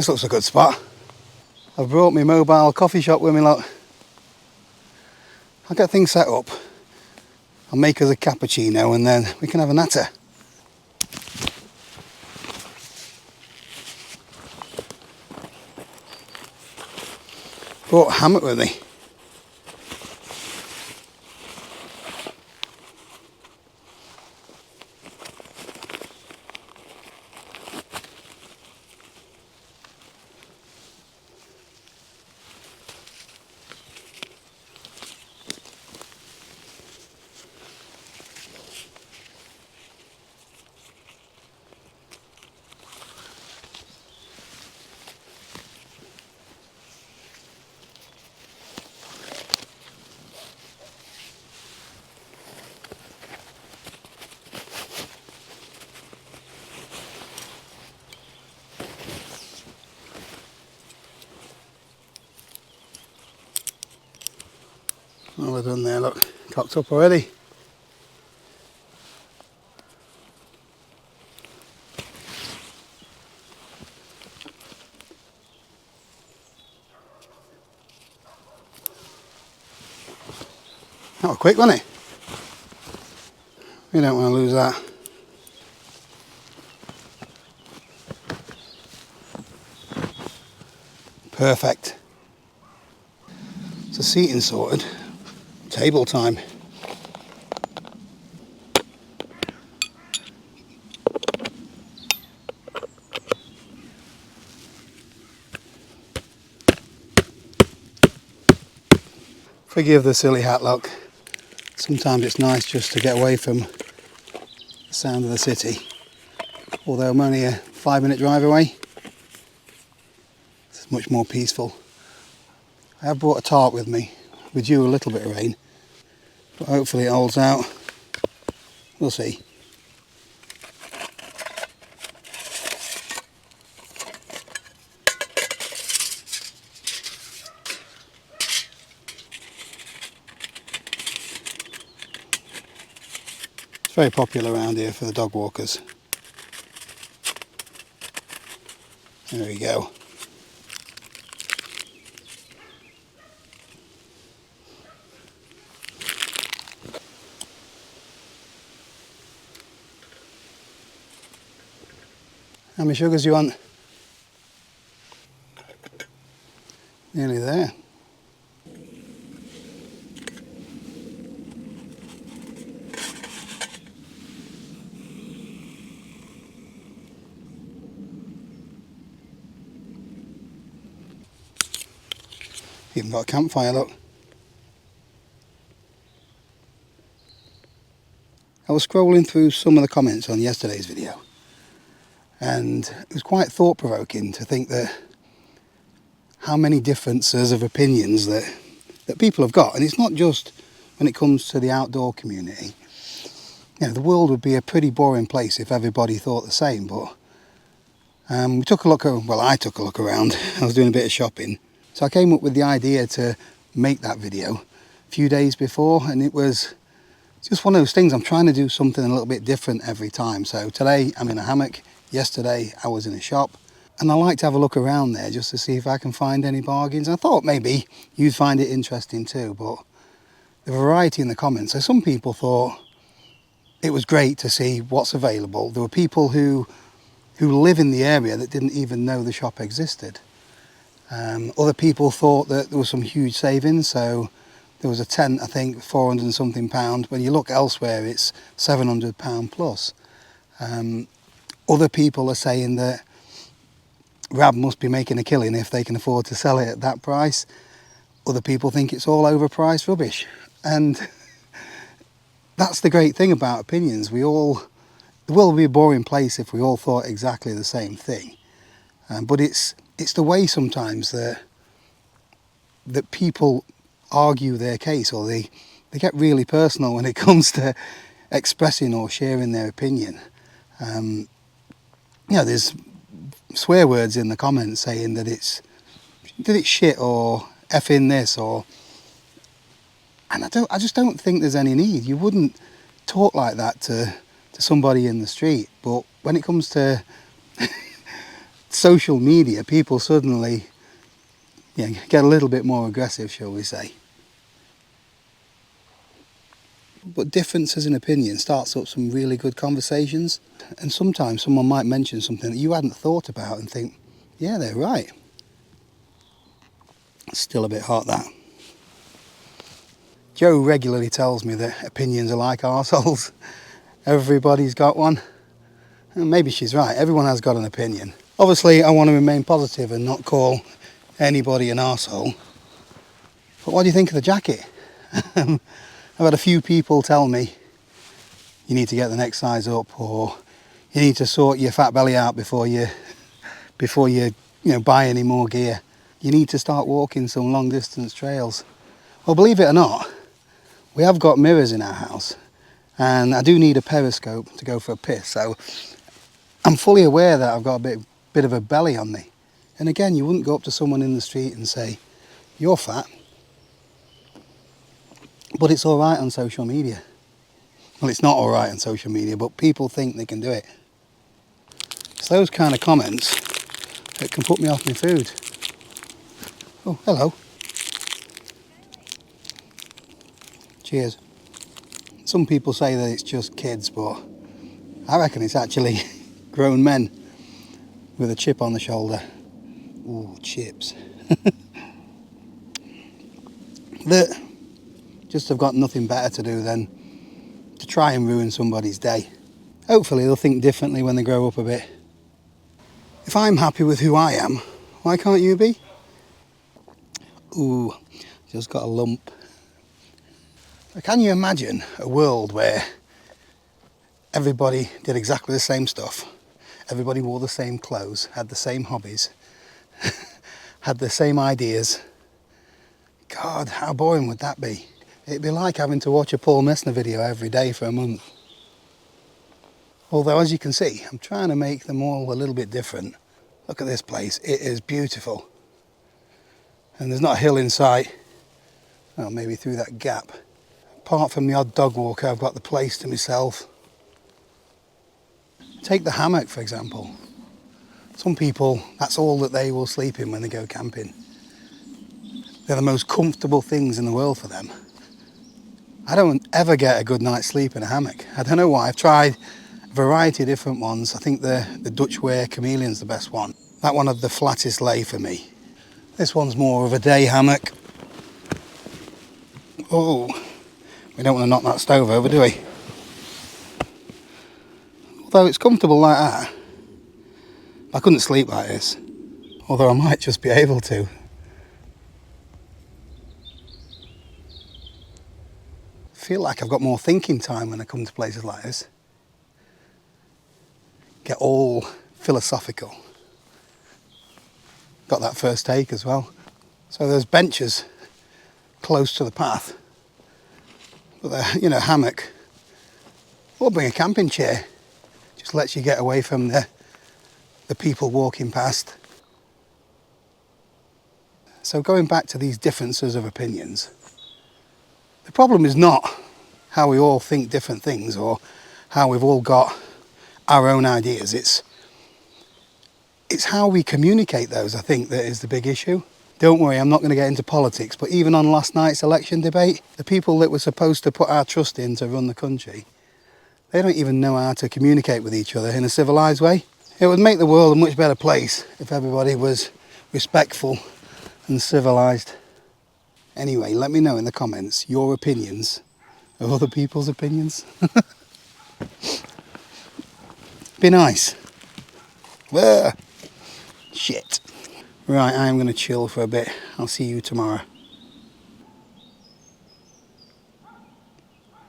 This looks a good spot. I've brought my mobile coffee shop with me, look. I'll get things set up. I'll make us a cappuccino and then we can have a natter. Brought a hammock with me. All we're done there, look, cocked up already. That was quick, wasn't it? We don't want to lose that. Perfect. So seating sorted. Table time. Forgive the silly hat look. Sometimes it's nice just to get away from the sound of the city. Although I'm only a 5-minute drive away, it's much more peaceful. I have brought a tarp with me. We're due a little bit of rain, but hopefully it holds out. We'll see. It's very popular around here for the dog walkers. There we go. How many sugars do you want? Nearly there. Even got a campfire, look. I was scrolling through some of the comments on yesterday's video, and it was quite thought-provoking to think that how many differences of opinions that people have got. And it's not just when it comes to the outdoor community. You know, the world would be a pretty boring place if everybody thought the same, but we took a look, well, I took a look around. I was doing a bit of shopping. So I came up with the idea to make that video a few days before, and it was just one of those things. I'm trying to do something a little bit different every time. So today I'm in a hammock. Yesterday I was in a shop, and I like to have a look around there just to see if I can find any bargains. I thought maybe you'd find it interesting too, but the variety in the comments. So some people thought it was great to see what's available. There were people who live in the area that didn't even know the shop existed. Other people thought that there was some huge savings. So there was a tent, I think, 400 and something pound. When you look elsewhere, it's £700 plus. Other people are saying that Rab must be making a killing if they can afford to sell it at that price. Other people think it's all overpriced rubbish. And that's the great thing about opinions. The world would be a boring place if we all thought exactly the same thing. But it's the way sometimes that people argue their case, or they get really personal when it comes to expressing or sharing their opinion. You know, there's swear words in the comments saying that it's shit or effing this, and I just don't think there's any need. You wouldn't talk like that to somebody in the street, but when it comes to social media, people suddenly get a little bit more aggressive, shall we say. But differences in opinion starts up some really good conversations, and sometimes someone might mention something that you hadn't thought about and think, yeah, they're right. Still a bit hot, that. Joe regularly tells me that opinions are like arseholes. Everybody's got one. And maybe she's right, everyone has got an opinion. Obviously I want to remain positive and not call anybody an arsehole. But what do you think of the jacket? I've had a few people tell me you need to get the next size up, or you need to sort your fat belly out before you buy any more gear. You need to start walking some long distance trails. Well, believe it or not, we have got mirrors in our house, and I do need a periscope to go for a piss, so I'm fully aware that I've got a bit of a belly on me. And again, you wouldn't go up to someone in the street and say, you're fat. But it's all right on social media. Well, it's not all right on social media, but people think they can do it. It's those kind of comments that can put me off my food. Oh, hello. Cheers. Some people say that it's just kids, but I reckon it's actually grown men with a chip on the shoulder. Ooh, chips. That just have got nothing better to do than to try and ruin somebody's day. Hopefully they'll think differently when they grow up a bit. If I'm happy with who I am, why can't you be? Ooh, just got a lump. Can you imagine a world where everybody did exactly the same stuff, everybody wore the same clothes, had the same hobbies, had the same ideas? God, how boring would that be? It'd be like having to watch a Paul Messner video every day for a month. Although, as you can see, I'm trying to make them all a little bit different. Look at this place, it is beautiful. And there's not a hill in sight. Well, maybe through that gap. Apart from the odd dog walker, I've got the place to myself. Take the hammock, for example. Some people, that's all that they will sleep in when they go camping. They're the most comfortable things in the world for them. I don't ever get a good night's sleep in a hammock. I don't know why. I've tried a variety of different ones. I think the Dutch Wear Chameleon's the best one. That one had the flattest lay for me. This one's more of a day hammock. Oh, we don't want to knock that stove over, do we? Although it's comfortable like that, I couldn't sleep like this. Although I might just be able to. I feel like I've got more thinking time when I come to places like this. Get all philosophical. Got that first take as well. So there's benches close to the path. But the, hammock. Or bring a camping chair. Just lets you get away from the people walking past. So going back to these differences of opinions, the problem is not how we all think different things or how we've all got our own ideas. It's how we communicate those, I think, that is the big issue. Don't worry, I'm not going to get into politics, but even on last night's election debate, the people that were supposed to put our trust in to run the country, they don't even know how to communicate with each other in a civilised way. It would make the world a much better place if everybody was respectful and civilised. Anyway, let me know in the comments your opinions of other people's opinions. Be nice. Shit. Right, I'm going to chill for a bit. I'll see you tomorrow.